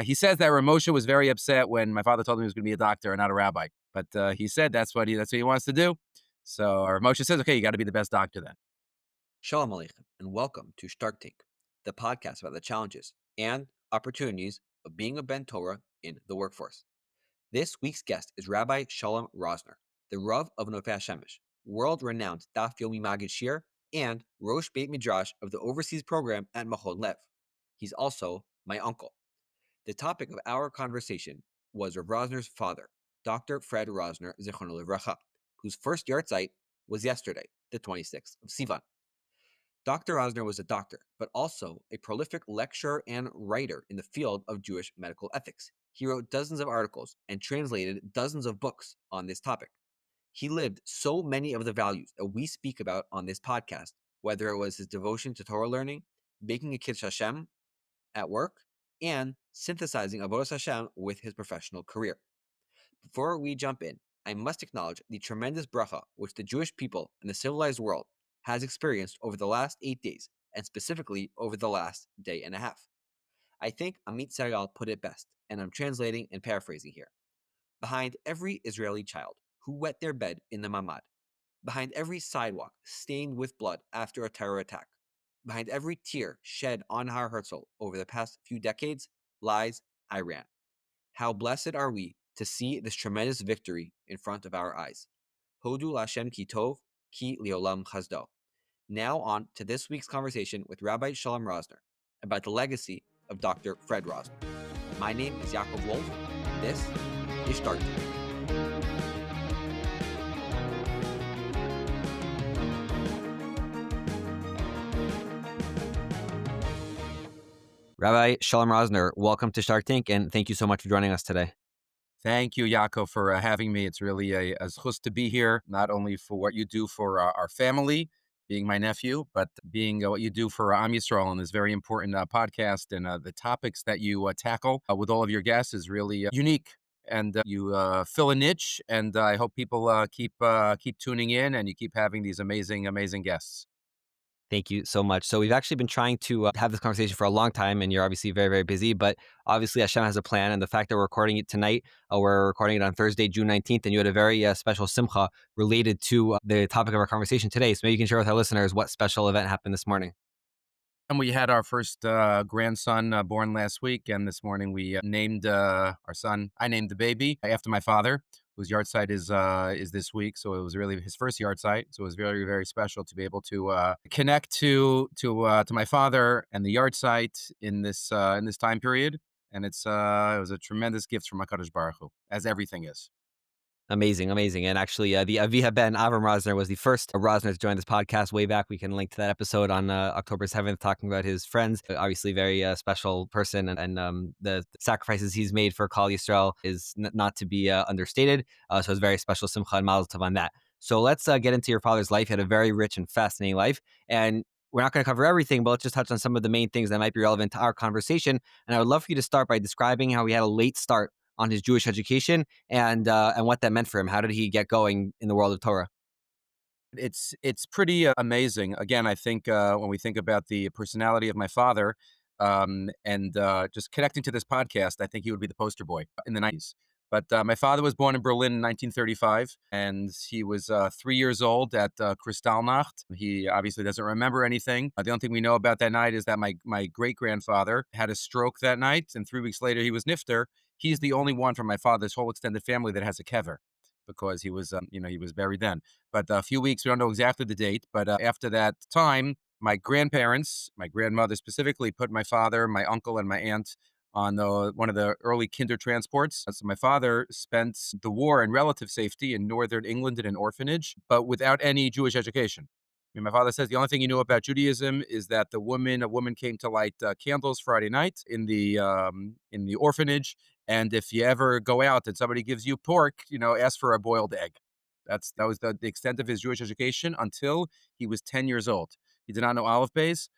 He says that Rav Moshe was very upset when my father told him he was going to be a doctor and not a rabbi. But he said that's what he wants to do. So Rav Moshe says, okay, you got to be the best doctor then. Shalom Aleichem, and welcome to Shtark Tank, the podcast about the challenges and opportunities of being a Ben Torah in the workforce. This week's guest is Rabbi Shalom Rosner, the Rav of Nofei HaShemesh, world-renowned Daf Yomi maggid shiur, and Rosh Beit Midrash of the overseas program at Machon Lev. He's also my uncle. The topic of our conversation was Rav Rosner's father, Dr. Fred Rosner, Machon Lev, whose first yahrzeit was yesterday, the 26th of Sivan. Dr. Rosner was a doctor, but also a prolific lecturer and writer in the field of Jewish medical ethics. He wrote dozens of articles and translated dozens of books on this topic. He lived so many of the values that we speak about on this podcast, whether it was his devotion to Torah learning, making a Kiddush Hashem at work, and synthesizing Avodas Hashem with his professional career. Before we jump in, I must acknowledge the tremendous bracha which the Jewish people and the civilized world has experienced over the last 8 days, and specifically over the last day and a half. I think Amit Serial put it best, and I'm translating and paraphrasing here. Behind every Israeli child who wet their bed in the mamad, behind every sidewalk stained with blood after a terror attack, behind every tear shed on Har Herzl over the past few decades, lies Iran. How blessed are we to see this tremendous victory in front of our eyes. Hodu Lashem ki tov, ki liolam chazdo. Now on to this week's conversation with Rabbi Shalom Rosner about the legacy of Dr. Fred Rosner. My name is Yaakov Wolf. This is Shtark Tank. Rabbi Shalom Rosner, welcome to Shtark Tank, and thank you so much for joining us today. Thank you, Yaakov, for having me. It's really a zchus to be here, not only for what you do for our family, being my nephew, but being what you do for Am Yisrael on this very important podcast. And the topics that you tackle with all of your guests is really unique. And you fill a niche, and I hope people keep tuning in, and you keep having these amazing, amazing guests. Thank you so much. So we've actually been trying to have this conversation for a long time, and you're obviously very, very busy, but obviously Hashem has a plan, and the fact that we're recording it tonight, we're recording it on Thursday, June 19th, and you had a very special simcha related to the topic of our conversation today. So maybe you can share with our listeners what special event happened this morning. And we had our first grandson born last week, and this morning we named our son. I named the baby after my father, whose yahrzeit is this week. So it was really his first yahrzeit. So it was very, very special to be able to connect to my father and the yahrzeit in this time period. And it was a tremendous gift from HaKadosh Baruch Hu, as everything is. Amazing, amazing. And actually, the Aviha ben Avram Rosner was the first Rosner to join this podcast way back. We can link to that episode on October 7th, talking about his friends. Obviously, very special person, and the sacrifices he's made for Kal Yisrael is not to be understated. So it's very special simcha and mazel tov on that. So let's get into your father's life. He had a very rich and fascinating life. And we're not going to cover everything, but let's just touch on some of the main things that might be relevant to our conversation. And I would love for you to start by describing how he had a late start on his Jewish education and what that meant for him. How did he get going in the world of Torah? It's pretty amazing. Again, I think when we think about the personality of my father and just connecting to this podcast, I think he would be the poster boy in the 90s. But my father was born in Berlin in 1935, and he was 3 years old at Kristallnacht. He obviously doesn't remember anything. The only thing we know about that night is that my great-grandfather had a stroke that night, and 3 weeks later he was nifter. He's the only one from my father's whole extended family that has a kever, because he was, he was buried then. But a few weeks, we don't know exactly the date, but after that time, my grandparents, my grandmother specifically, put my father, my uncle, and my aunt on one of the early Kindertransports. So my father spent the war in relative safety in northern England in an orphanage, but without any Jewish education. I mean, my father says the only thing he knew about Judaism is that a woman came to light candles Friday night in the orphanage, and if you ever go out and somebody gives you pork, ask for a boiled egg. That was the extent of his Jewish education until he was 10 years old. He did not know Aleph Beis.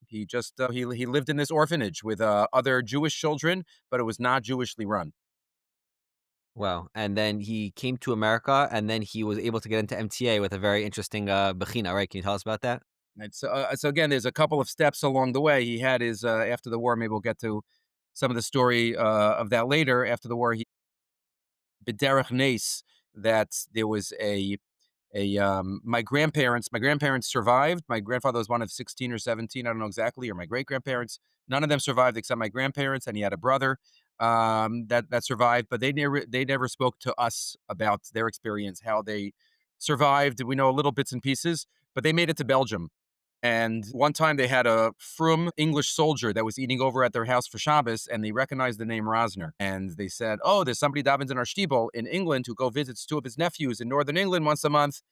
He just he lived in this orphanage with other Jewish children, but it was not Jewishly run. Wow. And then he came to America, and then he was able to get into MTA with a very interesting bechina, right? Can you tell us about that? And so again, there's a couple of steps along the way. He had his after the war. Maybe we'll get to some of the story of that later after the war. He B'derech Nes, that there was my grandparents survived. My grandfather was one of 16 or 17, I don't know exactly, or my great grandparents. None of them survived except my grandparents, and he had a brother that survived. But they never spoke to us about their experience, how they survived. We know little bits and pieces, but they made it to Belgium. And one time they had a frum English soldier that was eating over at their house for Shabbos, and they recognized the name Rosner. And they said, "Oh, there's somebody davens in our shtibel in England who go visits two of his nephews in northern England once a month."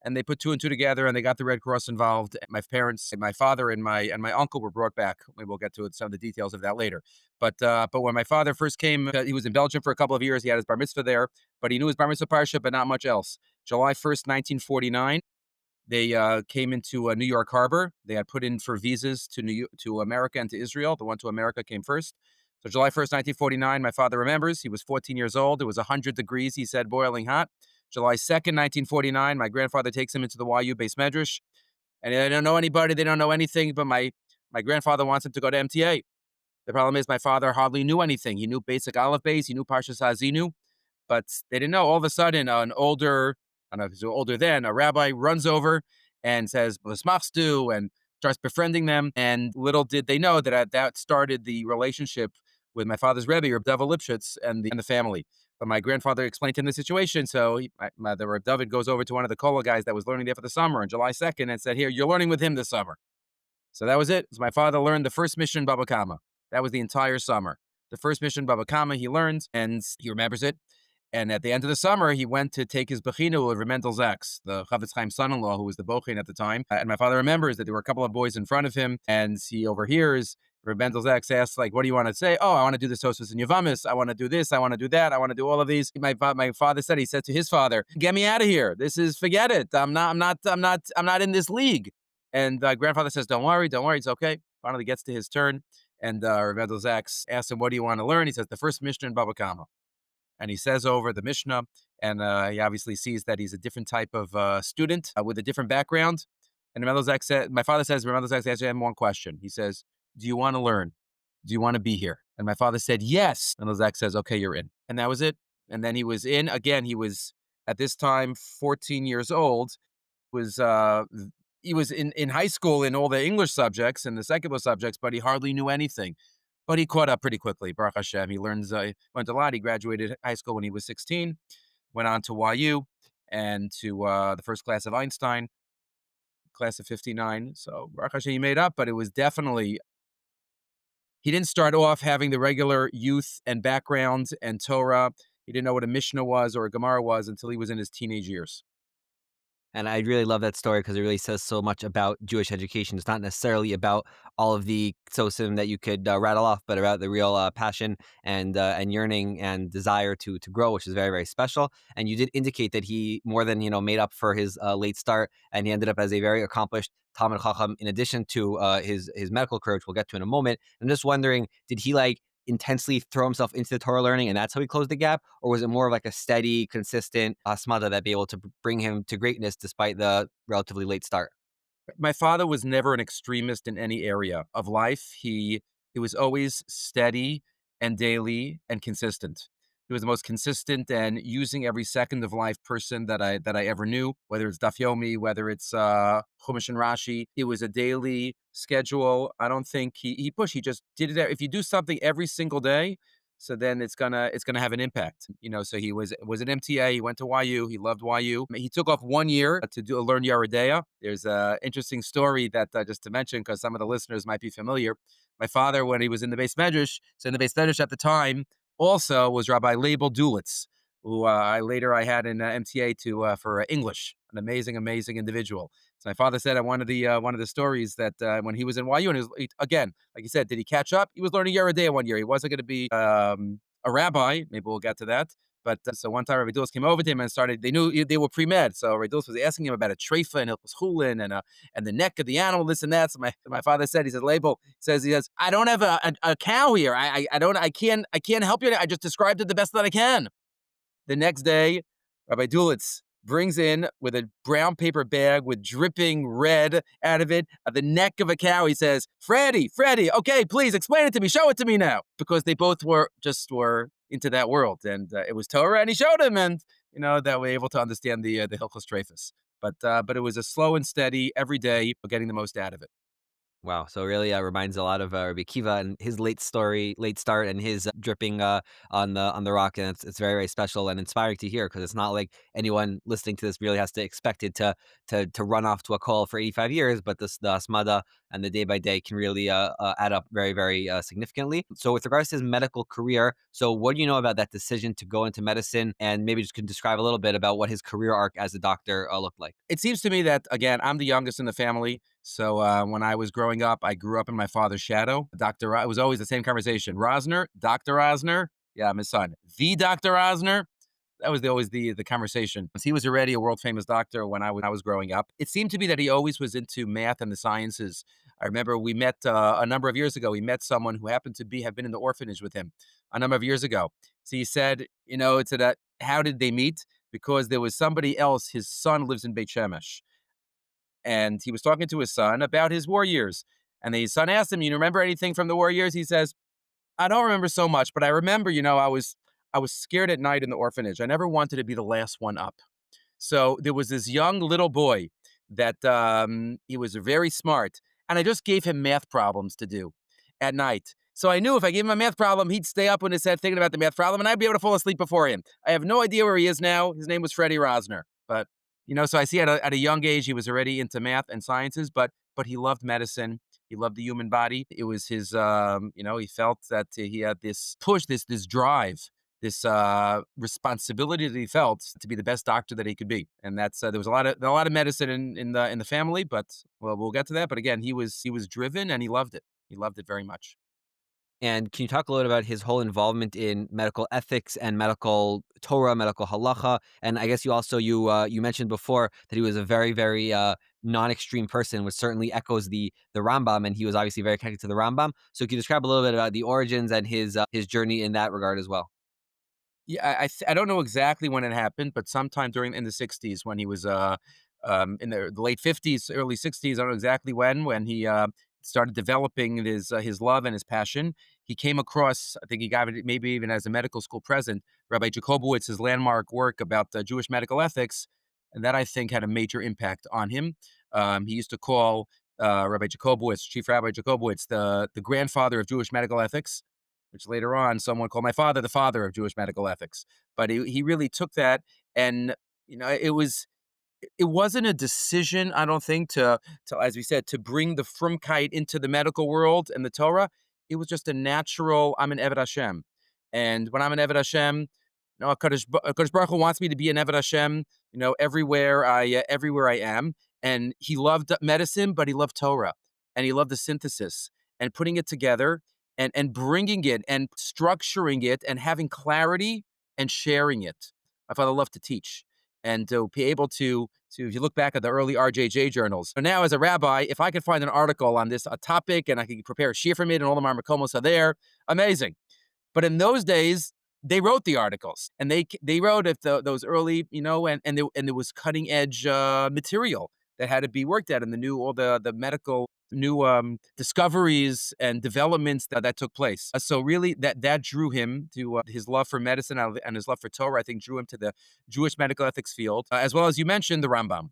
And they put two and two together, and they got the Red Cross involved. My parents, my father, and my uncle were brought back. Maybe we'll get to some of the details of that later. But when my father first came, he was in Belgium for a couple of years. He had his bar mitzvah there, but he knew his bar mitzvah parsha, but not much else. July 1st, 1949. They came into New York Harbor. They had put in for visas to America and to Israel. The one to America came first. So July 1st, 1949, my father remembers. He was 14 years old. It was 100 degrees, he said, boiling hot. July 2nd, 1949, my grandfather takes him into the YU Beit Midrash. And they don't know anybody. They don't know anything. But my grandfather wants him to go to MTA. The problem is my father hardly knew anything. He knew basic Aleph Beis. He knew Parshas Hazinu. But they didn't know. All of a sudden, I don't know if he's older then, a rabbi runs over and says, "Was machst du?" and starts befriending them. And little did they know that started the relationship with my father's Rebbe, Reb David Lipschitz, and the family. But my grandfather explained to him the situation. So the Reb David goes over to one of the Kola guys that was learning there for the summer on July 2nd and said, "Here, you're learning with him this summer." So that was it. So my father learned the first mission Baba Kama. That was the entire summer. The first mission Baba Kama he learned, and he remembers it. And at the end of the summer, he went to take his bechina with Reb Mendel Zaks, the Chavetz Chaim's son-in-law, who was the bochin at the time. And my father remembers that there were a couple of boys in front of him, and he overhears Reb Mendel Zaks ask, like, "What do you want to say?" "Oh, I want to do the Tosfos and Yavamis. I want to do this. I want to do that. I want to do all of these." My father said, he said to his father, "Get me out of here. Forget it. I'm not in this league." And grandfather says, don't worry. It's okay." Finally gets to his turn. And Reb Mendel Zaks asks him, "What do you want to learn?" He says, "The first Mishnah in Baba Kama." And he says over the Mishnah, and he obviously sees that he's a different type of student with a different background. And my father says, Reb Zak asks him one question. He says, "Do you want to learn? Do you want to be here?" And my father said, "Yes." And Zak says, "Okay, you're in." And that was it. And then he was in. Again, he was, at this time, 14 years old. Was He was in high school in all the English subjects and the secular subjects, but he hardly knew anything. But he caught up pretty quickly, Baruch Hashem. He learned a lot. He graduated high school when he was 16, went on to YU and to the first class of Einstein, class of 59. So Baruch Hashem, he made up, but it was definitely, he didn't start off having the regular youth and background and Torah. He didn't know what a Mishnah was or a Gemara was until he was in his teenage years. And I really love that story because it really says so much about Jewish education. It's not necessarily about all of the sosim that you could rattle off, but about the real passion and yearning and desire to grow, which is very, very special. And you did indicate that he more than made up for his late start, and he ended up as a very accomplished talmid chacham in addition to his medical career, which we'll get to in a moment. I'm just wondering, did he intensely throw himself into the Torah learning, and that's how he closed the gap? Or was it more of like a steady, consistent asmada that be able to bring him to greatness despite the relatively late start? My father was never an extremist in any area of life. He was always steady and daily and consistent. He was the most consistent and using every second of life person that I ever knew, whether it's Daf Yomi, whether it's Chumash and Rashi. It was a daily schedule. I don't think he pushed. He just did it. If you do something every single day, so then it's gonna have an impact. So he was at MTA. He went to YU. He loved YU. He took off 1 year to learn Yeridea. There's an interesting story that just to mention because some of the listeners might be familiar. My father, when he was in the Beis Medrash, so in the Beis Medrash at the time, also was Rabbi Label Dulitz, who I had in MTA for English. An amazing, amazing individual. So my father said one of the stories that when he was in YU, and again, like you said, did he catch up? He was learning Yeridea 1 year. He wasn't going to be a rabbi. Maybe we'll get to that. But so one time Rabbi Dulitz came over to him and started. They knew they were pre-med, so Rabbi Dulitz was asking him about a treifa and hilchos chulin and the neck of the animal, this and that. So my father said, he says, "I don't have a cow here. I can't help you. I just described it the best that I can." The next day, Rabbi Dulitz brings in with a brown paper bag with dripping red out of it, the neck of a cow. He says, Freddie, okay, please explain it to me. Show it to me now. Because they both were into that world. And it was Torah, and he showed him. And, that we're able to understand the Hilchos Trefus. But it was a slow and steady every day, getting the most out of it. Wow. So it really reminds a lot of Rabbi Kiva and his late start, and his dripping on the rock, and it's very, very special and inspiring to hear, because it's not like anyone listening to this really has to expect it to run off to a call for 85 years, but the asmada and the day by day can really add up very, very significantly. So with regards to his medical career, so what do you know about that decision to go into medicine, and maybe just can describe a little bit about what his career arc as a doctor looked like? It seems to me that, again, I'm the youngest in the family. So when I was growing up, I grew up in my father's shadow. It was always the same conversation. Rosner, Dr. Rosner. Yeah, I'm his son. The Dr. Rosner. That was always the conversation. He was already a world famous doctor when I was growing up. It seemed to be that he always was into math and the sciences. I remember we met a number of years ago. We met someone who happened to have been in the orphanage with him a number of years ago. So he said, how did they meet? Because there was somebody else. His son lives in Beit Shemesh, and he was talking to his son about his war years. And his son asked him, "You remember anything from the war years?" He says, "I don't remember so much, but I remember, I was scared at night in the orphanage. I never wanted to be the last one up." So there was this young little boy that he was very smart, and I just gave him math problems to do at night. So I knew if I gave him a math problem, he'd stay up in his head thinking about the math problem, and I'd be able to fall asleep before him. I have no idea where he is now. His name was Freddie Rosner, but so I see at a young age he was already into math and sciences, but he loved medicine. He loved the human body. It was his, he felt that he had this push, this drive, this responsibility that he felt to be the best doctor that he could be. And that's there was a lot of medicine in the family, but well, we'll get to that. But again, he was driven, and he loved it. He loved it very much. And can you talk a little about his whole involvement in medical ethics and medical Torah, medical halacha? And I guess you mentioned before that he was a very, very non-extreme person, which certainly echoes the Rambam, and he was obviously very connected to the Rambam. So can you describe a little bit about the origins and his journey in that regard as well? Yeah, I don't know exactly when it happened, but sometime in the 60s, when he was in the late 50s, early 60s. I don't know exactly when he started developing his love and his passion. He came across, I think he got it maybe even as a medical school president, Rabbi Jacobowitz's landmark work about Jewish medical ethics, and that I think had a major impact on him. He used to call Rabbi Jacobowitz, Chief Rabbi Jacobowitz, the grandfather of Jewish medical ethics, which later on someone called my father the father of Jewish medical ethics. But he really took that, and it wasn't a decision, I don't think, to as we said, to bring the frumkeit into the medical world and the Torah. It was just a natural. I'm an Eved Hashem, and when I'm an Eved Hashem, Hakadosh Baruch Hu wants me to be an Eved Hashem. Everywhere I am. And he loved medicine, but he loved Torah, and he loved the synthesis and putting it together, and bringing it and structuring it and having clarity and sharing it. My father loved to teach, and to be able to if you look back at the early RJJ journals. So now as a rabbi, if I could find an article on a topic, and I could prepare a shiur from it, and all the marmakomos are there, amazing. But in those days, they wrote the articles, and they wrote it those early, and there was cutting edge material that had to be worked at, and all the medical new discoveries and developments that took place. So really, that drew him to his love for medicine and his love for Torah. I think drew him to the Jewish medical ethics field, as well as you mentioned the Rambam.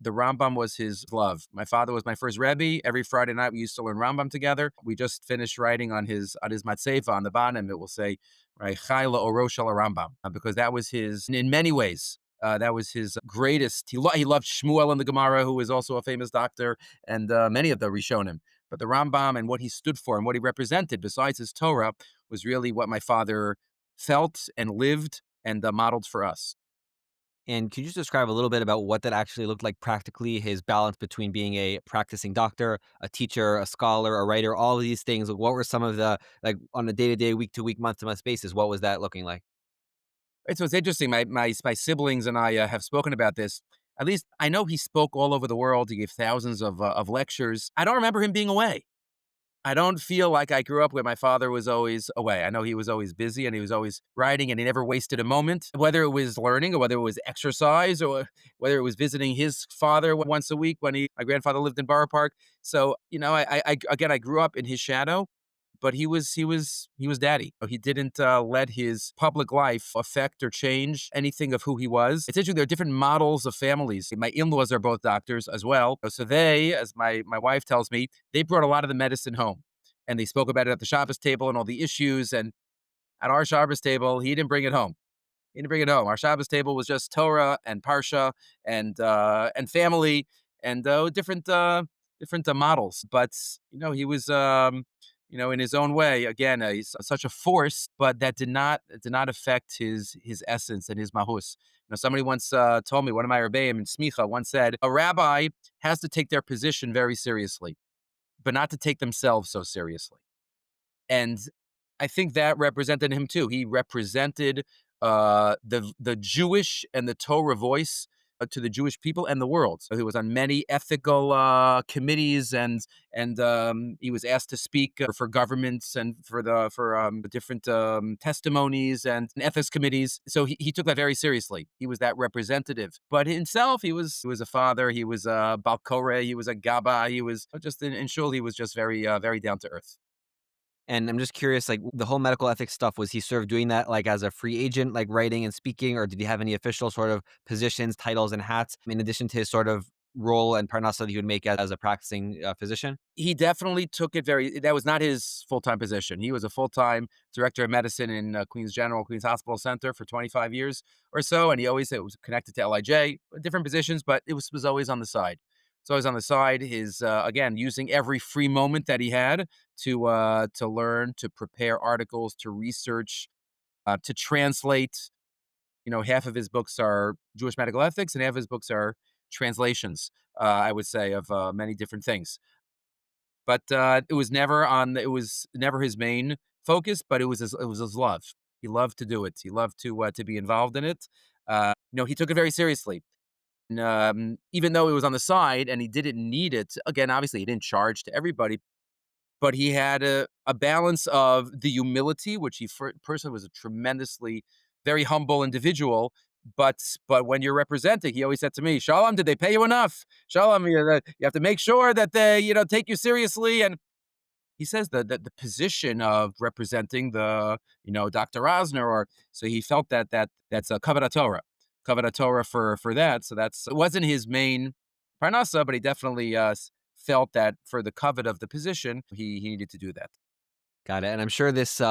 The Rambam was his love. My father was my first Rebbe. Every Friday night we used to learn Rambam together. We just finished writing on his matzeva on the bottom. It will say, right, Chayla Orosh al Rambam, because that was his, in many ways, that was his greatest. He loved Shmuel in the Gemara, who was also a famous doctor, and many of the Rishonim. But the Rambam and what he stood for and what he represented, besides his Torah, was really what my father felt and lived and modeled for us. And could you just describe a little bit about what that actually looked like practically, his balance between being a practicing doctor, a teacher, a scholar, a writer, all of these things? What were some of the, like, on a day-to-day, week-to-week, month-to-month basis, what was that looking like? Right, so it's interesting. My siblings and I have spoken about this. At least I know he spoke all over the world. He gave thousands of lectures. I don't remember him being away. I don't feel like I grew up where my father was always away. I know he was always busy and he was always writing and he never wasted a moment, whether it was learning or whether it was exercise or whether it was visiting his father once a week when my grandfather lived in Borough Park. So, again, I grew up in his shadow, but he was daddy. He didn't let his public life affect or change anything of who he was. It's interesting. There are different models of families. My in-laws are both doctors as well. So they, as my wife tells me, they brought a lot of the medicine home, and they spoke about it at the Shabbos table and all the issues. And at our Shabbos table, he didn't bring it home. He didn't bring it home. Our Shabbos table was just Torah and Parsha and family and different models. But he was in his own way. Again, he's such a force, but that did not affect his essence and his mahus. Somebody once told me, one of my rebbeim in Smicha once said, a rabbi has to take their position very seriously, but not to take themselves so seriously. And I think that represented him too. He represented the Jewish and the Torah voice to the Jewish people and the world. So he was on many ethical committees, and he was asked to speak for governments and for different testimonies and ethics committees. So he took that very seriously. He was that representative. But himself, he was a father. He was a balkore. He was a gaba. He was just in shul. He was just very down to earth. And I'm just curious, like the whole medical ethics stuff, was he sort of doing that like as a free agent, like writing and speaking, or did he have any official sort of positions, titles, and hats in addition to his sort of role and parnasa that he would make as a practicing physician? He definitely took it that was not his full-time position. He was a full-time director of medicine in Queens Hospital Center for 25 years or so, and it was connected to LIJ, different positions, but it was always on the side. It's always on the side. His again, using every free moment that he had to learn, to prepare articles, to research, to translate. Half of his books are Jewish medical ethics, and half of his books are translations. I would say of many different things. But it was never his main focus, but it was his love. He loved to do it. He loved to be involved in it. He took it very seriously. And, even though it was on the side and he didn't need it, again, obviously he didn't charge to everybody, but he had a balance of the humility, which personally was a tremendously very humble individual. But when you're representing, he always said to me, Shalom, did they pay you enough? Shalom, you have to make sure that they take you seriously. And he says that the position of representing Dr. Rosner, or so he felt that's a kavod Torah for that. So it wasn't his main parnasa, but he definitely felt that for the kavod of the position, he needed to do that. Got it. And I'm sure this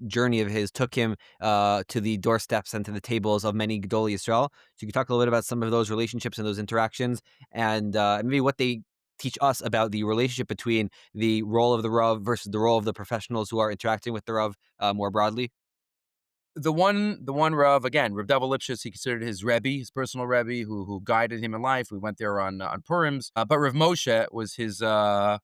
journey of his took him to the doorsteps and to the tables of many gedolei Yisrael. So you can talk a little bit about some of those relationships and those interactions, and maybe what they teach us about the relationship between the role of the Rav versus the role of the professionals who are interacting with the Rav more broadly. The one Rav, again, Rav Dovah Lipschitz, he considered his Rebbe, his personal Rebbe, who guided him in life. We went there on Purims, but Rav Moshe was the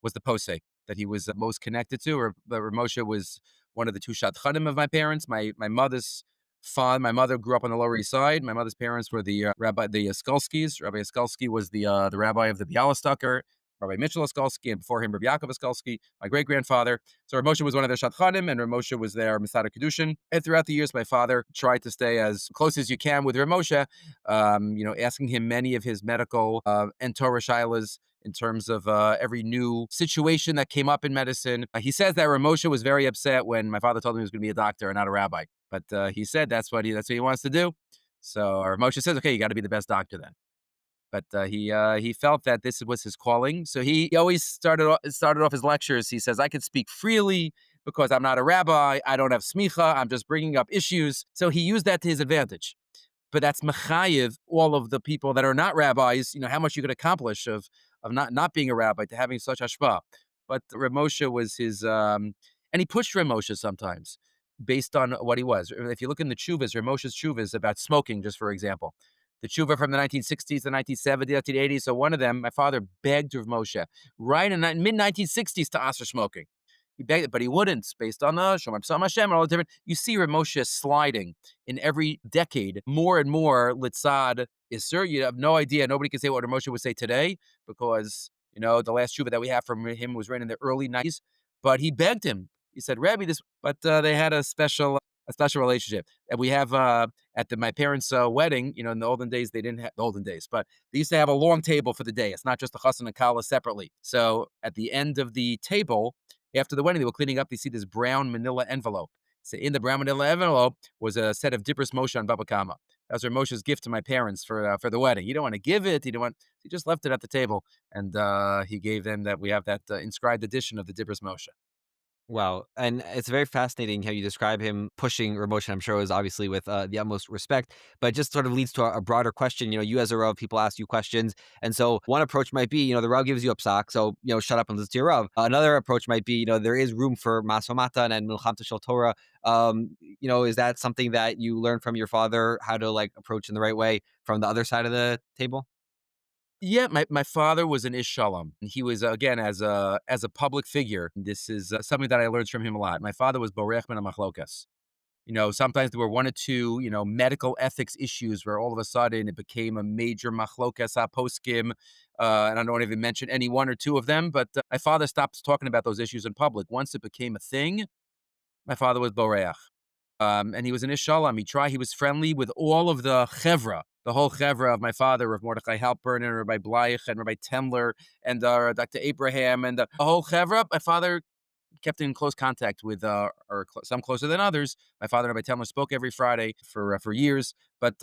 posek that he was most connected to. Rav Moshe was one of the two shadchanim of my parents. My mother grew up on the Lower East Side. My mother's parents were the Skalskis. Rabbi Skalski was the rabbi of the Bialystoker. Rabbi Mitchell Skalski, and before him, Rabbi Yaakov Skalski, my great grandfather. So Rav Moshe was one of their shadchanim, and Rav Moshe was their Masada Kedushin. And throughout the years, my father tried to stay as close as you can with Rav Moshe, asking him many of his medical and Torah shilas in terms of every new situation that came up in medicine. He says that Rav Moshe was very upset when my father told him he was going to be a doctor and not a rabbi. But he said that's what he wants to do. So Rav Moshe says, okay, you got to be the best doctor then. But he felt that this was his calling. So he always started off his lectures. He says, I can speak freely because I'm not a rabbi. I don't have smicha. I'm just bringing up issues. So he used that to his advantage. But that's mechayiv all of the people that are not rabbis, how much you could accomplish of not being a rabbi to having such hashpah. But Rav Moshe was and he pushed Rav Moshe sometimes based on what he was. If you look in the tshuvas, Rav Moshe's tshuvas about smoking, just for example. The tshuva from the 1960s, the 1970s, 1980s. So one of them, my father begged Rav Moshe right in the mid-1960s to aser smoking. He begged it, but he wouldn't, based on the Shomer Psalm Hashem and all the different. You see Rav Moshe sliding in every decade more and more litzad isser. You have no idea. Nobody can say what Rav Moshe would say today because The last tshuva that we have from him was written in the early 90s, but he begged him. He said, Rabbi, this, but they had a special relationship. And we have at my parents' wedding, in the olden days, they didn't have the olden days, but they used to have a long table for the day. It's not just a chassan and kala separately. So at the end of the table, after the wedding, they were cleaning up. They see this brown manila envelope. So in the brown manila envelope was a set of Dibros Moshe on Baba Kama. That was Moshe's gift to my parents for the wedding. He don't want to give it. He just left it at the table, and he gave them that. We have that inscribed edition of the Dibros Moshe. Wow. And it's very fascinating how you describe him pushing Rav Moshe. I'm sure it was obviously with the utmost respect, but it just sort of leads to a broader question. You as a Rav, people ask you questions. And so one approach might be, the Rav gives you a psak, so, shut up and listen to your Rav. Another approach might be, there is room for masomatan and milchamta shel Torah. Is that something that you learned from your father, how to approach in the right way from the other side of the table? Yeah, my father was an ish shalom. He was again as a public figure. This is something that I learned from him a lot. My father was borech min hamachlokas. Sometimes there were one or two, medical ethics issues where all of a sudden it became a major machlokas poskim, and I don't even mention any one or two of them. But my father stopped talking about those issues in public. Once it became a thing, my father was borech. And he was an ish shalom. He was friendly with all of the chevra, the whole chevra of my father, Rav Mordechai Halpern and Rabbi Bleich and Rabbi Temler and Dr. Abraham and the whole chevra. My father kept in close contact with, some closer than others. My father and Rabbi Temler spoke every Friday for years, but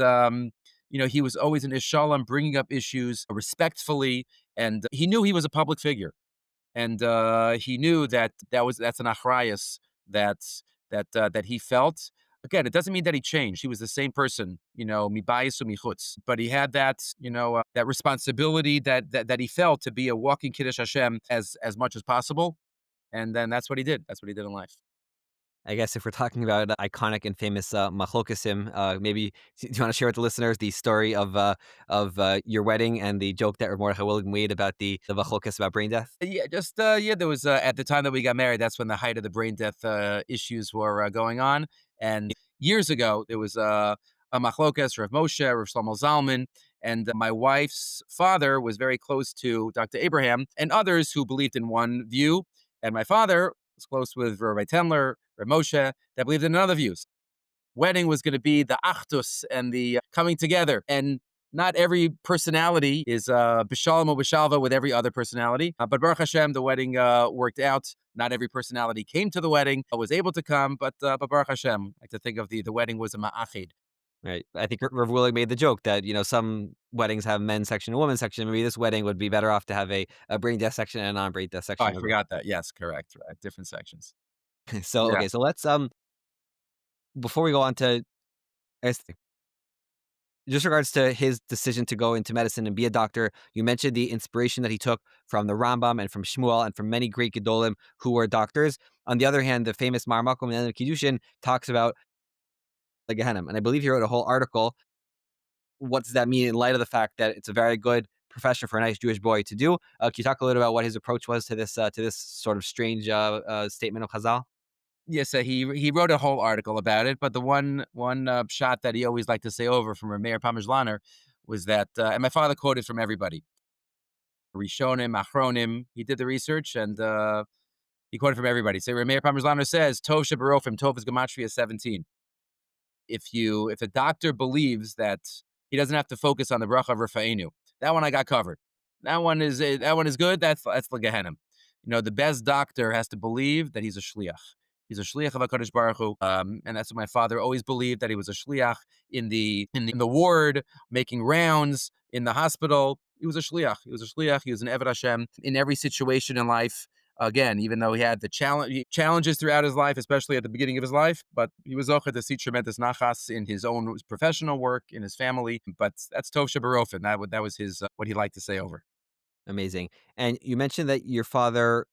he was always an ish shalom, bringing up issues respectfully, and he knew he was a public figure, and he knew that's an achrayus that he felt. Again, it doesn't mean that he changed. He was the same person, mibayis u'michutz. But he had that responsibility that he felt to be a walking Kiddush Hashem as much as possible. And then that's what he did. That's what he did in life. I guess if we're talking about iconic and famous machlokasim, maybe do you want to share with the listeners the story of your wedding and the joke that Rav Mordechai William made about the machlokas about brain death? Yeah, just there was at the time that we got married. That's when the height of the brain death issues were going on. And years ago, there was a machlokas, Rav Moshe, Rav Shlomo Zalman, and my wife's father was very close to Dr. Abraham and others who believed in one view, and my father was close with Rabbi Temler, Rav Moshe, that believed in another view. Wedding was going to be the achdus and the coming together. And not every personality is b'shalom or b'shalva with every other personality. But Baruch Hashem, the wedding worked out. Not every personality came to the wedding, was able to come, but Baruch Hashem, I like to think of the wedding was a ma'achid. Right. I think Rav Willig made the joke that, some weddings have men's section and women's section. Maybe this wedding would be better off to have a brain death section and a non-brain death Oh, section. I forgot that. Yes, correct. Right. Different sections. So, Yeah. okay. So let's, before we go on to, I guess, just regards to his decision to go into medicine and be a doctor, you mentioned the inspiration that he took from the Rambam and from Shmuel and from many great gedolim who were doctors. On the other hand, the famous Mar Makom and Kiddushin talks about the Gehenim. And I believe he wrote a whole article. What does that mean in light of the fact that it's a very good profession for a nice Jewish boy to do? Can you talk a little about what his approach was to this sort of strange statement of Chazal? Yes, he wrote a whole article about it, but the one shot that he always liked to say over from Rameir Pamizlaner was that, and my father quoted from everybody, Rishonim, Achronim. He did the research and he quoted from everybody. So Rameir Pamizlaner says, Tov Shebarofim, Tov is Gematria 17. If a doctor believes that he doesn't have to focus on the bracha of Rafa'inu, that one I got covered. That one is good. That's the Gehenim. The best doctor has to believe that he's a shliach. He's a shliach of Hakadosh Baruch Hu, and that's what my father always believed, that he was a shliach in the ward, making rounds in the hospital. He was a shliach. He was a shliach. He was an Eved Hashem in every situation in life. Again, even though he had the challenges throughout his life, especially at the beginning of his life, but he was zocher to see tremendous nachas in his own professional work, in his family. But that's Tov Shebarofim. That was his what he liked to say over. Amazing. And you mentioned that your father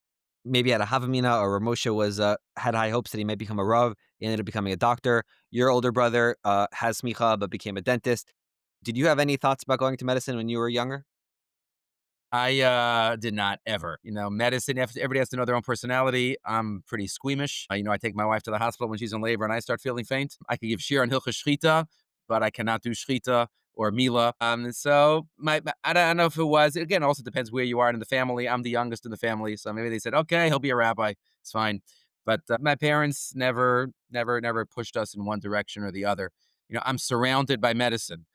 maybe had a Havamina or Ramosha was had high hopes that he might become a Rav. He ended up becoming a doctor. Your older brother has smicha but became a dentist. Did you have any thoughts about going to medicine when you were younger? I did not ever. Medicine, everybody has to know their own personality. I'm pretty squeamish. I take my wife to the hospital when she's in labor and I start feeling faint. I could give shiur on Hilchas Shchita, but I cannot do Shchita or Mila. So I don't know if it was. Again, also depends where you are in the family. I'm the youngest in the family, so maybe they said, okay, he'll be a rabbi. It's fine. But my parents never pushed us in one direction or the other. I'm surrounded by medicine.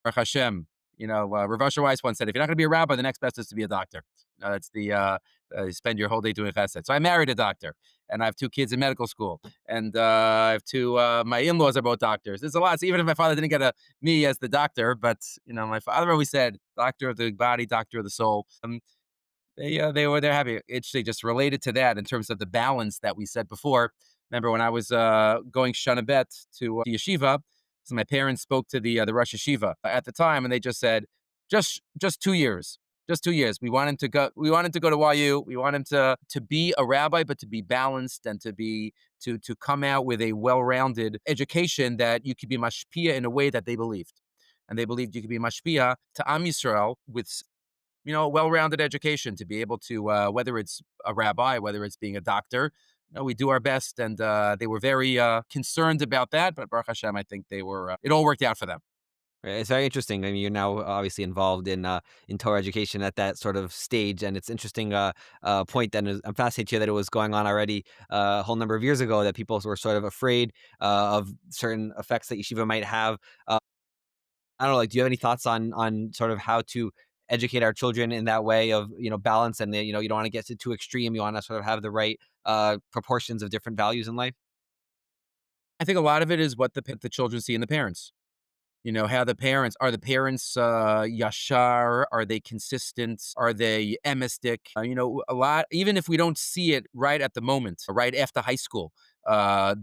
Baruch Hashem. Rav Moshe Weiss once said, if you're not going to be a rabbi, the next best is to be a doctor. That's you spend your whole day doing chesed. So I married a doctor, and I have two kids in medical school, and I have my in-laws are both doctors. There's a lot. So even if my father didn't get me as the doctor, but my father always said, doctor of the body, doctor of the soul. They're happy. They just related to that in terms of the balance that we said before. Remember when I was going Shana Bet to the yeshiva, so my parents spoke to the Rosh Yeshiva at the time, and they just said, just 2 years, just 2 years. We want him to go. We want him to go to YU. We want him to be a rabbi, but to be balanced and to come out with a well-rounded education that you could be mashpia in a way that they believed, and they believed you could be mashpia to Am Yisrael with well-rounded education to be able to, whether it's a rabbi, whether it's being a doctor, we do our best. And they were very concerned about that. But Baruch Hashem, I think it all worked out for them. Right, it's very interesting. I mean, you're now obviously involved in Torah education at that sort of stage, and it's interesting point. Then I'm fascinated to hear that it was going on already a whole number of years ago. That people were sort of afraid of certain effects that yeshiva might have. I don't know. Like, do you have any thoughts on sort of how to educate our children in that way of balance, and you don't want to get to too extreme. You want to sort of have the right proportions of different values in life. I think a lot of it is what the children see in the parents. How the parents yashar? Are they consistent? Are they emistic? A lot, even if we don't see it right at the moment, right after high school,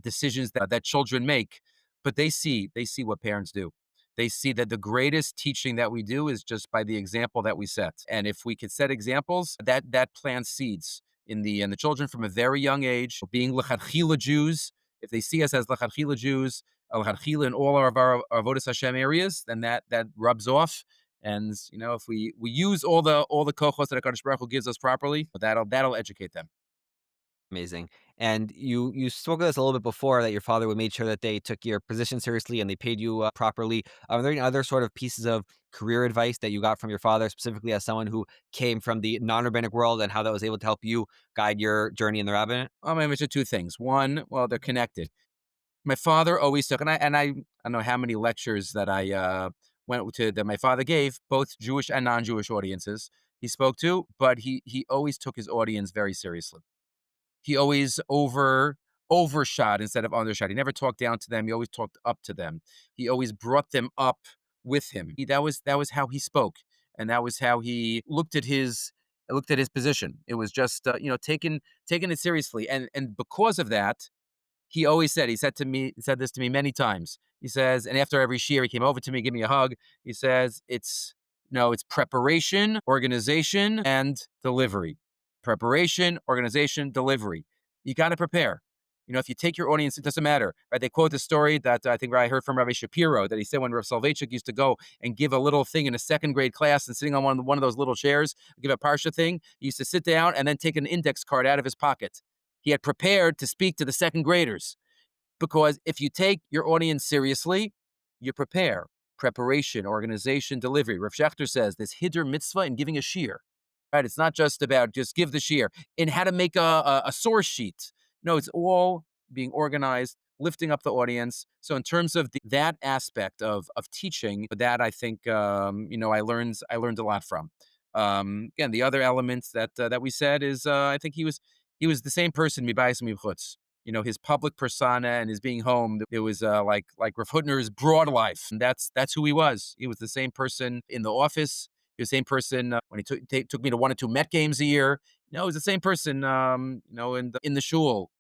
decisions that children make, but they see what parents do. They see that the greatest teaching that we do is just by the example that we set. And if we could set examples, that plants seeds in the children from a very young age, being lechatchila Jews. If they see us as lechatchila Jews, al-Hadchila in all of our Avodas Hashem areas, then that rubs off. And if we use all the kochos that HaKadosh Baruch Hu gives us properly, that'll educate them. Amazing. And you spoke of this a little bit before, that your father would make sure that they took your position seriously and they paid you properly. Are there any other sort of pieces of career advice that you got from your father, specifically as someone who came from the non-rabbinic world, and how that was able to help you guide your journey in the rabbinate? I'm going to mention two things. One, well, they're connected. My father always took, and I don't know how many lectures that I went to that my father gave, both Jewish and non-Jewish audiences he spoke to, but he always took his audience very seriously. He always overshot instead of undershot. He never talked down to them. He always talked up to them. He always brought them up with him. That was how he spoke, and that was how he looked at his position. It was just taking it seriously, and because of that, he said this to me many times. He says, and after every shiur, he came over to me, give me a hug. He says, it's preparation, organization, and delivery. Preparation, organization, delivery. You got to prepare. If you take your audience, it doesn't matter. Right? They quote the story that I think I heard from Rabbi Shapiro, that he said when Rav Soloveitchik used to go and give a little thing in a second grade class, and sitting on one of those little chairs, give a parsha thing, he used to sit down and then take an index card out of his pocket. He had prepared to speak to the second graders, because if you take your audience seriously, you prepare. Preparation, organization, delivery. Rav Schechter says there's hidur mitzvah in giving a shiur. Right? It's not just about just give the shiur in how to make a source sheet. No, it's all being organized, lifting up the audience. So in terms of that aspect of teaching, that I think I learned a lot from. Again, the other elements that we said is I think he was the same person mibayis mibchutz. His public persona and his being home. It was like Rav Hutner's broad life. And that's who he was. He was the same person in the office. He was the same person when he took me to 1 or 2 Met games a year. He was the same person. In the shul.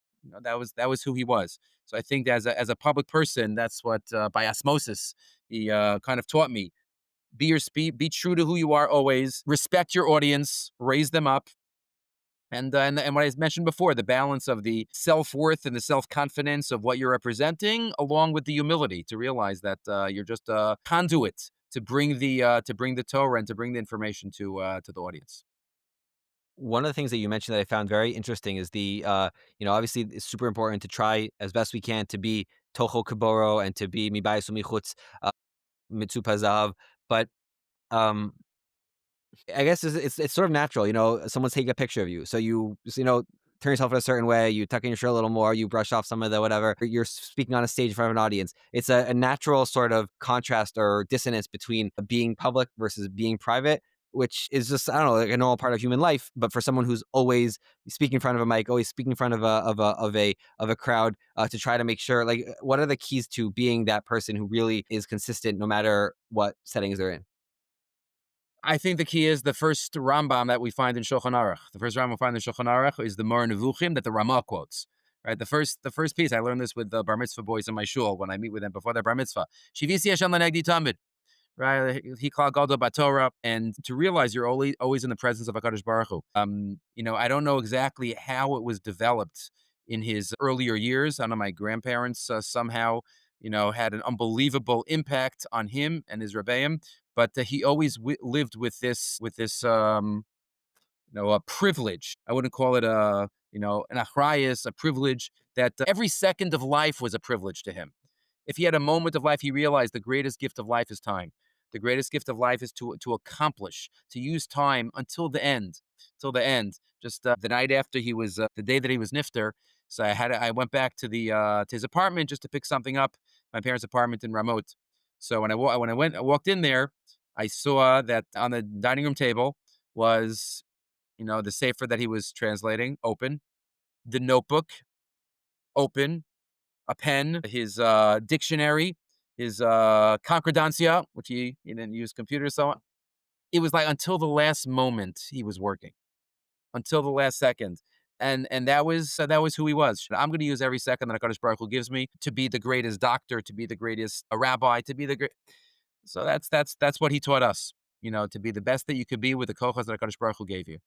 That was who he was. So I think as a public person, that's what by osmosis he kind of taught me. Be your speed. Be true to who you are always. Respect your audience. Raise them up. And what I mentioned before, the balance of the self-worth and the self-confidence of what you're representing, along with the humility to realize that you're just a conduit to bring the Torah and to bring the information to the audience. One of the things that you mentioned that I found very interesting is obviously it's super important to try as best we can to be tocho kaboro and to be mibayis umichutz. Mitzupa Zahav, but um, I guess it's sort of natural, someone's taking a picture of you. So turn yourself in a certain way, you tuck in your shirt a little more, you brush off some of the whatever, you're speaking on a stage in front of an audience. It's a natural sort of contrast or dissonance between being public versus being private, which is just, I don't know, like a normal part of human life. But for someone who's always speaking in front of a mic, always speaking in front of a crowd, to try to make sure, like, what are the keys to being that person who really is consistent no matter what settings they're in? I think the key is the first Rambam that we find in Shulchan Aruch. The first Rambam we find in Shulchan Aruch is the Moreh Nevuchim that the Ramah quotes. Right, the first piece I learned this with the bar mitzvah boys in my shul when I meet with them before their bar mitzvah. Shivisi Hashem lanegdi tamid. Right, he called Gadol Batorah, and to realize you're always in the presence of Hakadosh Baruch Hu. I don't know exactly how it was developed in his earlier years. I know my grandparents somehow, had an unbelievable impact on him and his rebbeim, but he always lived with this a privilege. I wouldn't call it an achrayus, a privilege that every second of life was a privilege to him. If he had a moment of life, he realized the greatest gift of life is time. The greatest gift of life is to accomplish, to use time until the end, Just the night after the day that he was nifter. So I went back to his apartment just to pick something up, my parents' apartment in Ramot. So when I walked in there, I saw that on the dining room table was, the sefer that he was translating open, the notebook open, a pen, his dictionary, his concordancia, which he didn't use computers, so on. It was like until the last moment he was working, until the last second. And that was who he was. I'm going to use every second that HaKadosh Baruch Hu gives me to be the greatest doctor, to be the greatest rabbi, to be the great. So that's what he taught us, to be the best that you could be with the kochas that HaKadosh Baruch Hu gave you.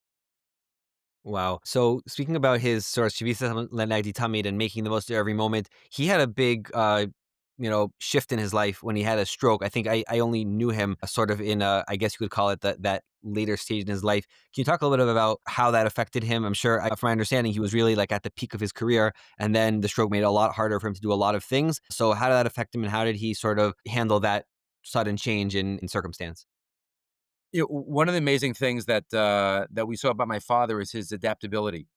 Wow. So speaking about his sort of Shivisa Lenagdi Tamid and making the most of every moment, he had a big, shift in his life when he had a stroke. I think I only knew him sort of in I guess you could call it that later stage in his life. Can you talk a little bit about how that affected him? I'm sure, from my understanding, he was really like at the peak of his career, and then the stroke made it a lot harder for him to do a lot of things. So how did that affect him, and how did he sort of handle that sudden change in circumstance? One of the amazing things that we saw about my father is his adaptability,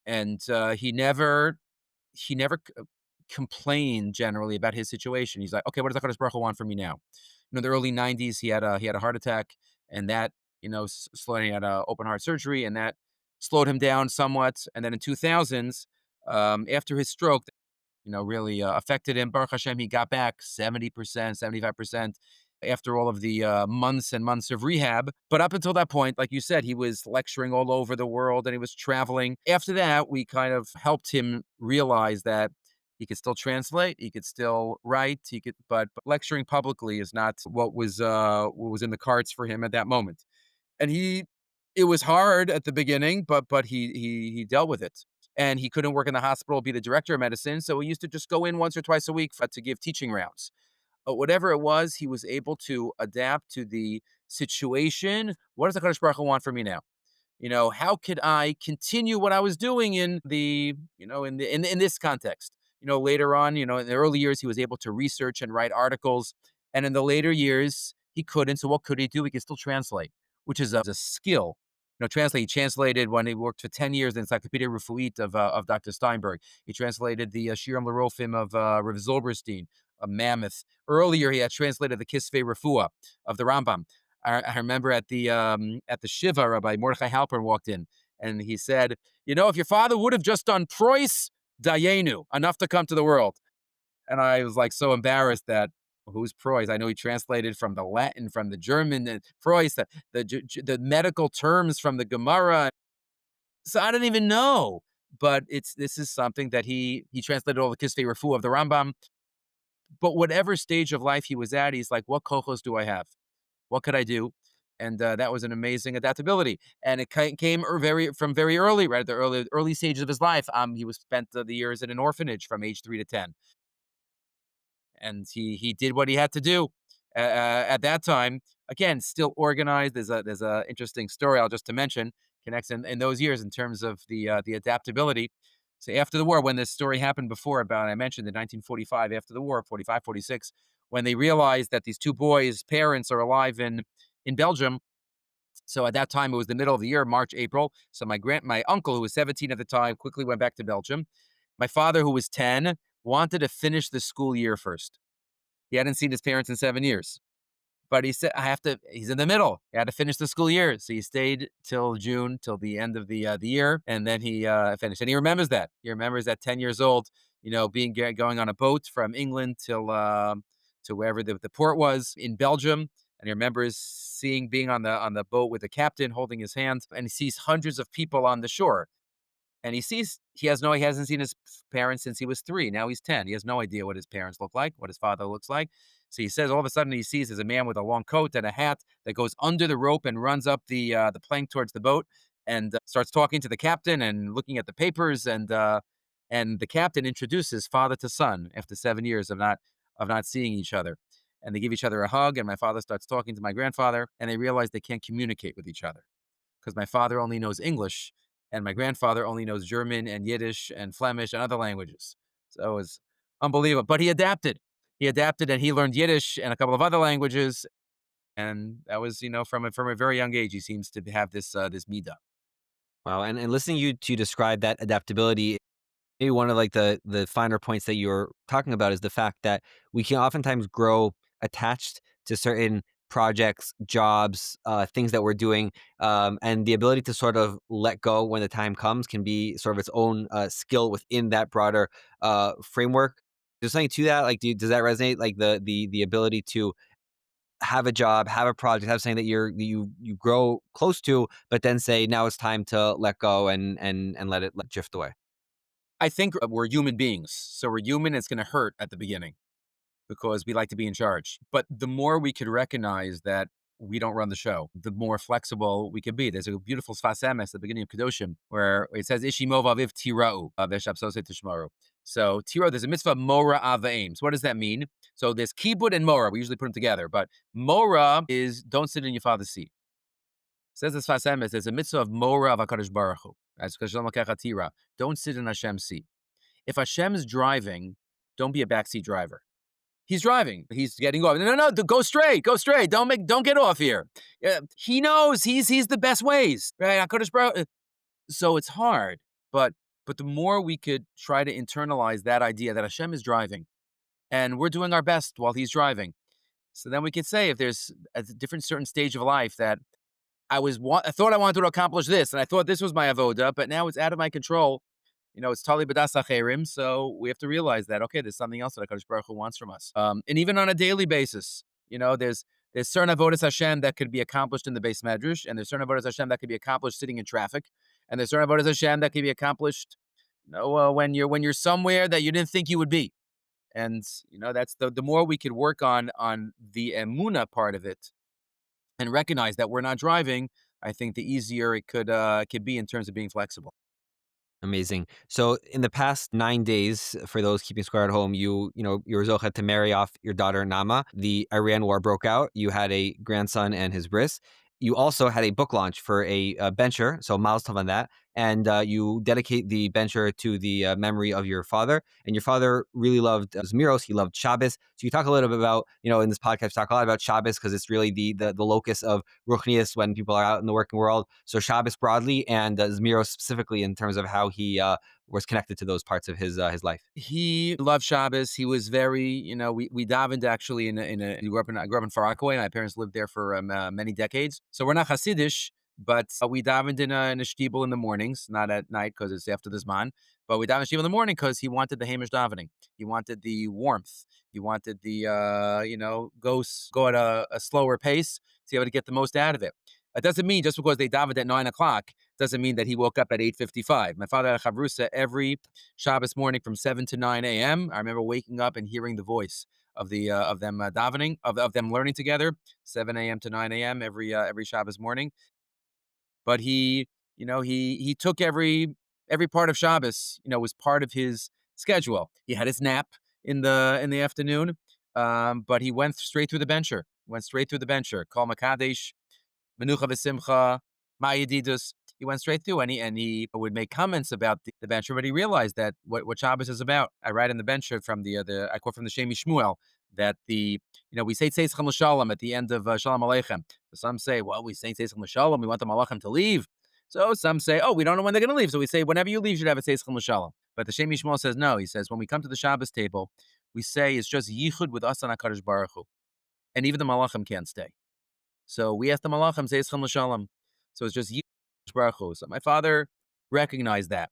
and he never complained generally about his situation. He's like, okay, what does HaKadosh Baruch Hu want from me now? The early '90s, he had a heart attack, and that slowed. He had a open heart surgery, and that slowed him down somewhat. And then in 2000s, after his stroke, really affected him. Baruch Hashem, he got back 70%, 75% after all of the months and months of rehab. But up until that point, like you said, he was lecturing all over the world and he was traveling. After that, we kind of helped him realize that he could still translate, he could still write, but lecturing publicly is not what was in the cards for him at that moment. And it was hard at the beginning, but he dealt with it. And he couldn't work in the hospital, be the director of medicine, so he used to just go in once or twice a week to give teaching rounds. Whatever it was, he was able to adapt to the situation. What does the Kadosh Baruch Hu want from me now? How could I continue what I was doing in in this context? Later on, in the early years, he was able to research and write articles, and in the later years, he couldn't. So what could he do? He could still translate, which is a skill. Translate. He translated when he worked for 10 years in Encyclopedia Refuit of Dr. Steinberg. He translated the Shiurim L'Rofim of Rav Zilberstein, a mammoth. Earlier, he had translated the Kisvei Refuah of the Rambam. I remember at the Shiva, Rabbi Mordechai Halpern walked in, and he said, if your father would have just done Preuss, Dayenu, enough to come to the world. And I was like so embarrassed that, who's Preuss? I know he translated from the Latin, from the German, and Preuss, the medical terms from the Gemara. So I don't even know. But this is something that he translated all the Kisvei Refuah of the Rambam. But whatever stage of life he was at, he's like, what kochos do I have? What could I do? And that was an amazing adaptability. And it came from very early, right at the early stages of his life. He was spent the years in an orphanage from age 3 to 10. And he did what he had to do at that time. Again, still organized. There's a interesting story I'll just to mention, connects in those years in terms of the adaptability. So after the war, when this story happened before, I mentioned in 1945, after the war, 45, 46, when they realized that these two boys' parents are alive in Belgium. So at that time, it was the middle of the year, March, April. So my uncle, who was 17 at the time, quickly went back to Belgium. My father, who was 10, wanted to finish the school year first. He hadn't seen his parents in 7 years. But he said, he's in the middle. He had to finish the school year. So he stayed till June, till the end of the year. And then he finished. And he remembers that. He remembers at 10 years old, going on a boat from England to wherever the port was in Belgium. And he remembers being on the boat with the captain holding his hand. And he sees hundreds of people on the shore. And he hasn't seen his parents since he was 3. Now he's 10. He has no idea what his parents look like, what his father looks like. So he says all of a sudden he sees there's a man with a long coat and a hat that goes under the rope and runs up the plank towards the boat and starts talking to the captain and looking at the papers. And the captain introduces father to son after 7 years of not seeing each other. And they give each other a hug. And my father starts talking to my grandfather, and they realize they can't communicate with each other because my father only knows English and my grandfather only knows German and Yiddish and Flemish and other languages. So it was unbelievable. But he adapted. He adapted and he learned Yiddish and a couple of other languages. And that was, from a very young age, he seems to have this midah. Wow. And listening to you describe that adaptability, maybe one of like the finer points that you're talking about is the fact that we can oftentimes grow attached to certain projects, jobs, things that we're doing, and the ability to sort of let go when the time comes can be sort of its own skill within that broader framework. There's something to that. Like, does that resonate? Like the ability to have a job, have a project, have something that you grow close to, but then say now it's time to let go and let it drift away. I think we're human beings. So we're human. It's going to hurt at the beginning because we like to be in charge. But the more we could recognize that we don't run the show, the more flexible we can be. There's a beautiful Sfas Emes at the beginning of Kedoshim where it says, Ishimov aviv tira'u, v'shabsosei tishmaru. So tira, there's a mitzvah mora avaim. So what does that mean? So there's kibud and mora. We usually put them together. But mora is don't sit in your father's seat. It says the Sfas Emes, there's a mitzvah of mora of HaKadosh Baruch Hu. Don't sit in Hashem's seat. If Hashem's driving, don't be a backseat driver. He's driving. He's getting off. No, go straight. Go straight. Don't get off here. He knows he's the best ways, right? So it's hard, but the more we could try to internalize that idea that Hashem is driving, and we're doing our best while He's driving, so then we could say if there's a different certain stage of life that I thought I wanted to accomplish this, and I thought this was my avoda, but now it's out of my control. It's tali b'das acherim, so we have to realize that, okay, there's something else that HaKadosh Baruch Hu wants from us. And even on a daily basis, there's certain avodas Hashem that could be accomplished in the Beis Midrash, and there's certain avodas Hashem that could be accomplished sitting in traffic, and there's certain avodas Hashem that could be accomplished, when you're somewhere that you didn't think you would be. And, that's the more we could work on the emunah part of it and recognize that we're not driving, I think the easier it could be in terms of being flexible. Amazing. So in the past 9 days, for those keeping score at home, you were zocheh to marry off your daughter Nama. The Iran war broke out. You had a grandson and his bris. You also had a book launch for a bencher, so Mazel Tov on that. And you dedicate the bencher to the memory of your father. And your father really loved Zmiros. He loved Shabbos. So you talk a little bit about, in this podcast, talk a lot about Shabbos because it's really the locus of Ruchnius when people are out in the working world. So Shabbos broadly and Zmiros specifically in terms of how he was connected to those parts of his life. He loved Shabbos. He was very, we davened actually I grew up in Far Rockaway. My parents lived there for many decades. So we're not Hasidish, but we davened in a shtibel in the mornings, not at night because it's after the Zman. But we davened shtibel in the morning because he wanted the HaShemesh davening. He wanted the warmth. He wanted the, go at a slower pace to be able to get the most out of it. It doesn't mean just because they davened at 9 o'clock doesn't mean that he woke up at 8:55. My father had a chavrusa every Shabbos morning from 7 to 9 a.m. I remember waking up and hearing the voice of them davening, of them learning together, 7 a.m. to 9 a.m. every Shabbos morning. But he took every part of Shabbos, was part of his schedule. He had his nap in the afternoon, but he went straight through the bencher. Kol Makadesh, Menucha v'Simcha, Ma'yedidus. he went straight through, and he would make comments about the bencher, but he realized that what Shabbos is about. I write in the bencher from the I quote from the Shemi Shmuel that we say Tzeitzchem L'Shalom at the end of Shalom Aleichem. Some say, well, we say Tzeitzchem L'Shalom, we want the Malachim to leave. So some say, oh, we don't know when they're going to leave. So we say, whenever you leave, you should have a Tzeitzchem L'Shalom. But the Shemi Shmuel says, no. He says, when we come to the Shabbos table, we say it's just Yichud with us and HaKadosh Baruch Hu. And even the Malachim can't stay. So we ask the Malachim, Tzeitzchem L'Shalom. So it's just Yichud with Baruch Hu. So my father recognized that.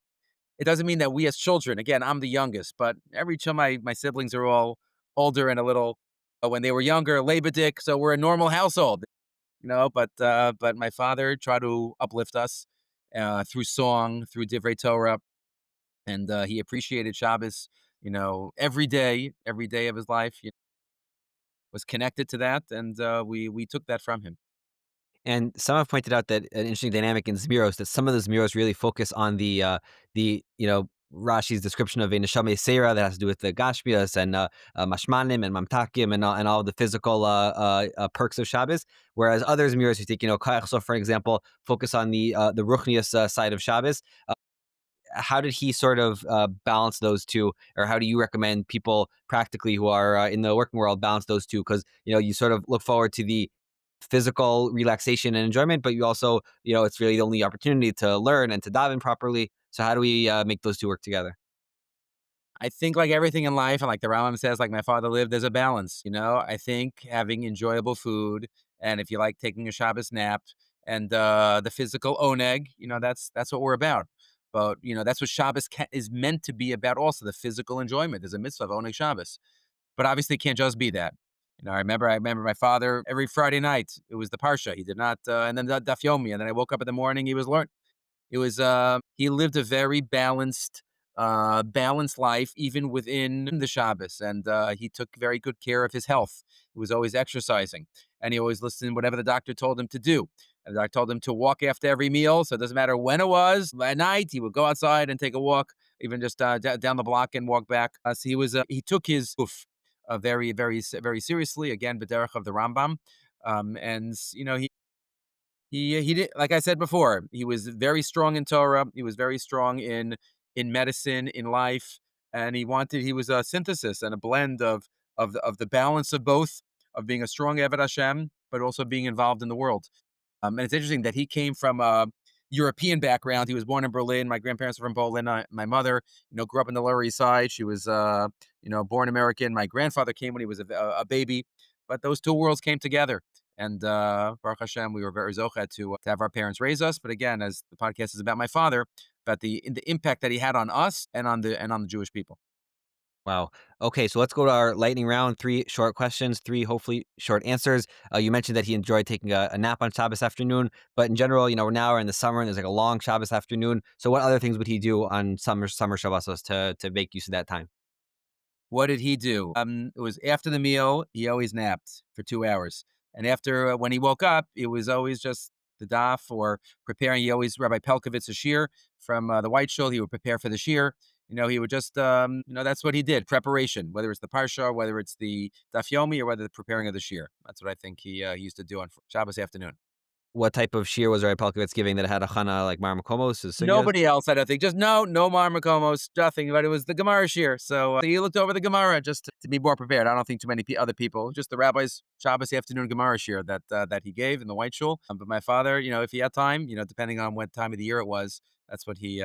It doesn't mean that we as children, again, I'm the youngest, but every child, my siblings are all older and a little, when they were younger, Lebedik, so we're a normal household, but my father tried to uplift us through song, through Divrei Torah, and he appreciated Shabbos, every day of his life was connected to that, and we took that from him. And some have pointed out that an interesting dynamic in Zmiros, that some of the Zmiros really focus on Rashi's description of a neshama seira that has to do with the gashmias and mashmanim and mamtakim and all the physical perks of Shabbos, whereas other Zmiros, you take Kayach, for example, focus on the ruchnius side of Shabbos. How did he sort of balance those two, or how do you recommend people practically who are in the working world balance those two? Because you sort of look forward to the physical relaxation and enjoyment, but you also, it's really the only opportunity to learn and to daven properly. So how do we make those two work together? I think like everything in life, and like the Rambam says, like my father lived, there's a balance. I think having enjoyable food, and if you like taking a Shabbos nap, and the physical oneg, that's what we're about. But that's what Shabbos is meant to be about. Also, the physical enjoyment. There's a mitzvah of oneg Shabbos, but obviously it can't just be that. I remember my father every Friday night. It was the parsha. He did not, and then the Daf Yomi, and then I woke up in the morning. He was learning. It was he lived a very balanced life even within the Shabbos, and he took very good care of his health. He was always exercising, and he always listened whatever the doctor told him to do. And the doctor told him to walk after every meal, so it doesn't matter when it was. At night, he would go outside and take a walk, even just down the block and walk back. So he took his very, very, very seriously. Again, b'derech of the Rambam, and he did, like I said before, he was very strong in Torah. He was very strong in medicine, in life, and he was a synthesis and a blend of the balance of both, of being a strong Eved Hashem, but also being involved in the world. And it's interesting that he came from a European background. He was born in Berlin. My grandparents were from Poland. My mother, grew up in the Lower East Side. She was, born American. My grandfather came when he was a baby, but those two worlds came together. And Baruch Hashem, we were very zochet to have our parents raise us. But again, as the podcast is about my father, about the impact that he had on us and on the Jewish people. Wow. Okay, so let's go to our lightning round. 3 short questions, 3 hopefully short answers. You mentioned that he enjoyed taking a nap on Shabbos afternoon, but in general, we're in the summer and there's like a long Shabbos afternoon. So what other things would he do on summer Shabbosos to make use of that time? What did he do? It was after the meal. He always napped for 2 hours, and after when he woke up, it was always just the daf or preparing. Rabbi Pelkovitz a shiur from the White Shul. He would prepare for the shiur. He would just that's what he did. Preparation, whether it's the parsha, whether it's the daf yomi, or whether the preparing of the shiur. That's what I think he used to do on Shabbos afternoon. What type of shiur was Rabbi Pelkovitz giving that had a chana like Mar Makomos, sugyas? Nobody else, I don't think. Just no Marmakomos, nothing. But it was the Gemara shiur. So he looked over the Gemara just to be more prepared. I don't think too many other people. Just the rabbi's Shabbos afternoon Gemara shiur that he gave in the White Shul. But my father, if he had time, depending on what time of the year it was, that's what he.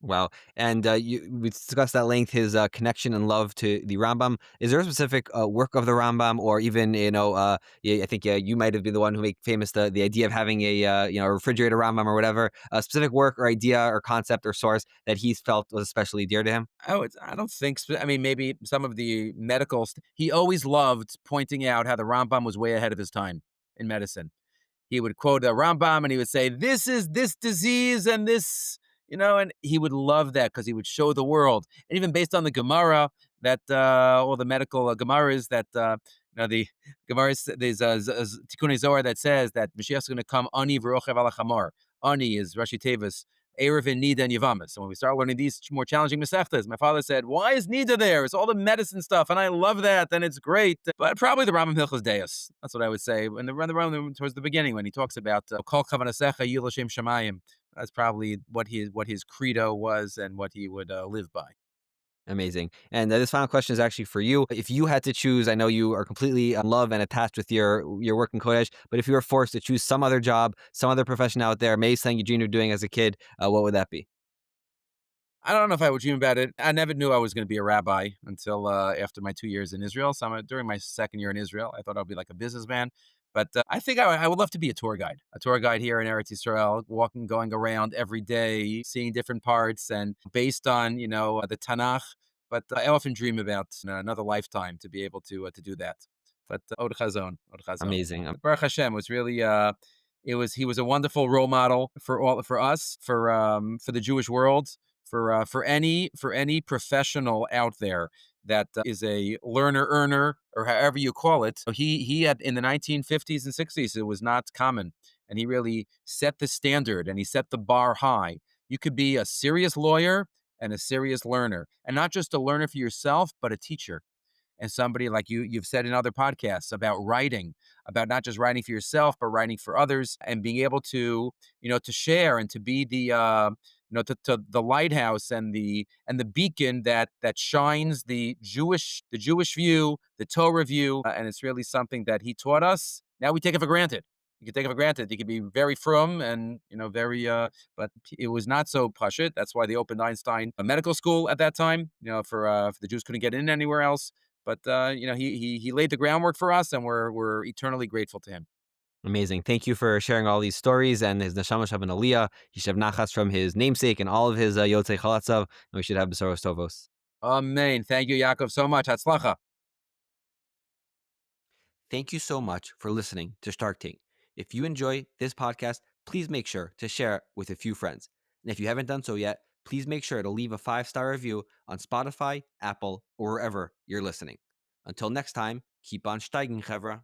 Wow. And we discussed at length his connection and love to the Rambam. Is there a specific work of the Rambam, or even, yeah, I think you might have been the one who made famous the idea of having a refrigerator Rambam or whatever, a specific work or idea or concept or source that he felt was especially dear to him? I don't think. I mean, maybe some of the medical. He always loved pointing out how the Rambam was way ahead of his time in medicine. He would quote a Rambam and he would say, "This is this disease and this." And he would love that because he would show the world. And even based on the Gemara, that all the medical Gemaras that the Gemaras, there's Tikkunei Zohar that says that Mashiach is going to come ani v'rochev ala chamor. Ani is Rashi Tevis, Erevin, Nida, and Yavamas. So when we started learning these more challenging Masechtas, my father said, why is Nida there? It's all the medicine stuff, and I love that, and it's great. But probably the Rambam Hilchos Deus. That's what I would say. And the Rambam towards the beginning, when he talks about Kol Kavanasecha Yil Hashem Shamayim, that's probably what his credo was and what he would live by. Amazing. And this final question is actually for you. If you had to choose, I know you are completely in love and attached with your work in Kodesh, but if you were forced to choose some other job, some other profession out there, maybe something you dreamed of doing as a kid, what would that be? I don't know if I would dream about it. I never knew I was going to be a rabbi until after my 2 years in Israel. So during my second year in Israel, I thought I'd be like a businessman. But I think I would love to be a tour guide here in Eretz Yisrael, walking, going around every day, seeing different parts, and based on the Tanakh. But I often dream about another lifetime to be able to do that. But Od Chazon, Od Chazon. Amazing. Baruch Hashem was really he was a wonderful role model for us for the Jewish world for any professional out there that is a learner earner or however you call it. So he had in the 1950s and 60s, it was not common, and he really set the standard and he set the bar high. You could be a serious lawyer and a serious learner, and not just a learner for yourself, but a teacher and somebody like you've said in other podcasts about writing, about not just writing for yourself, but writing for others and being able to, to share and to be the, to the lighthouse and the beacon that shines the Jewish view, the Torah view. And it's really something that he taught us. Now we take it for granted. You can take it for granted. You can be very frum and, very, but it was not so pashut. That's why they opened Einstein a medical school at that time, for the Jews couldn't get in anywhere else. But he laid the groundwork for us, and we're eternally grateful to him. Amazing. Thank you for sharing all these stories, and his neshama shav and aliyah. He should have nachas from his namesake and all of his yotzei chalatzav, and we should have besoros tovos. Amen. Thank you, Yaakov, so much. Hatzlacha. Thank you so much for listening to Shtark Tank. If you enjoy this podcast, please make sure to share it with a few friends. And if you haven't done so yet, please make sure to leave a 5-star review on Spotify, Apple, or wherever you're listening. Until next time, keep on steiging, chevra.